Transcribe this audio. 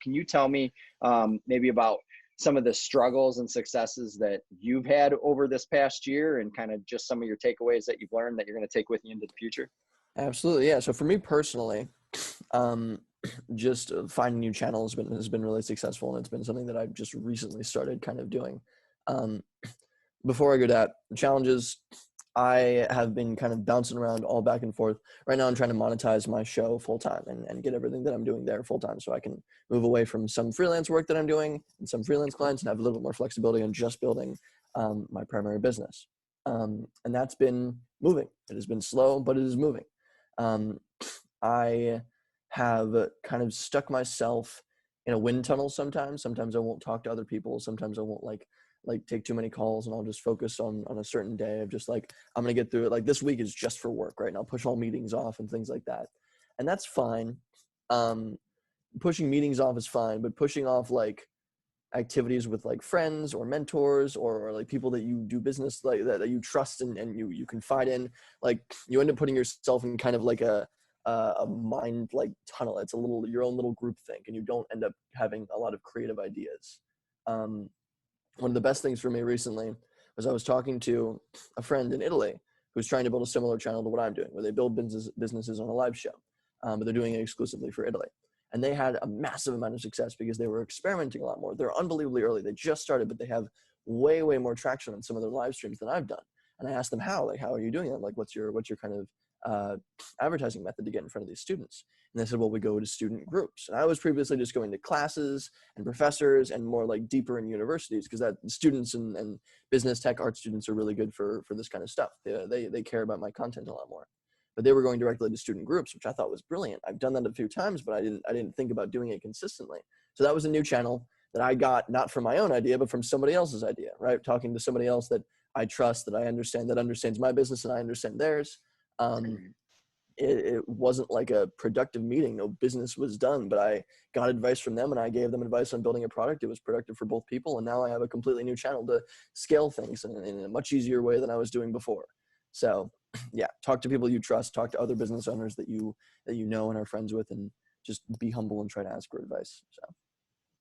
Can you tell me maybe about some of the struggles and successes that you've had over this past year and kind of just some of your takeaways that you've learned that you're going to take with you into the future? Absolutely, yeah. So for me personally, um, just finding new channels has been really successful, and it's been something that I've just recently started kind of doing. Um, Before I go to that, challenges, I have been kind of bouncing around all back and forth. Right now, I'm trying to monetize my show full time and get everything that I'm doing there full time so I can move away from some freelance work that I'm doing and some freelance clients and have a little bit more flexibility on just building my primary business. And that's been moving. It has been slow, but it is moving. Um, I have kind of stuck myself in a wind tunnel sometimes. Sometimes I won't talk to other people. Sometimes I won't like take too many calls, and I'll just focus on a certain day of just like, I'm gonna get through it. Like this week is just for work, right? And I'll push all meetings off and things like that. And that's fine. Um, Pushing meetings off is fine, but pushing off like activities with like friends or mentors or like people that you do business like that you trust and you confide in, like you end up putting yourself in kind of like a mind like tunnel. It's a little your own little group think, and you don't end up having a lot of creative ideas. um, One of the best things for me recently was I was talking to a friend in Italy who's trying to build a similar channel to what I'm doing, where they build businesses on a live show, but they're doing it exclusively for Italy. And they had a massive amount of success because they were experimenting a lot more. They're unbelievably early. They just started, but they have way, way more traction on some of their live streams than I've done. And I asked them how, like, how are you doing that? Like, what's your kind of uh, advertising method to get in front of these students? And they said, well, we go to student groups. And I was previously just going to classes and professors and more like deeper in universities, because that students and business tech art students are really good for this kind of stuff. They care about my content a lot more. But they were going directly to student groups, which I thought was brilliant. I've done that a few times, but I didn't think about doing it consistently. So that was a new channel that I got not from my own idea, but from somebody else's idea, right? Talking to somebody else that I trust, that I understand, that understands my business and I understand theirs. Um, it wasn't like a productive meeting. No business was done, but I got advice from them and I gave them advice on building a product. It was productive for both people. And now I have a completely new channel to scale things in a much easier way than I was doing before. So yeah, talk to people you trust, talk to other business owners that you know and are friends with, and just be humble and try to ask for advice. So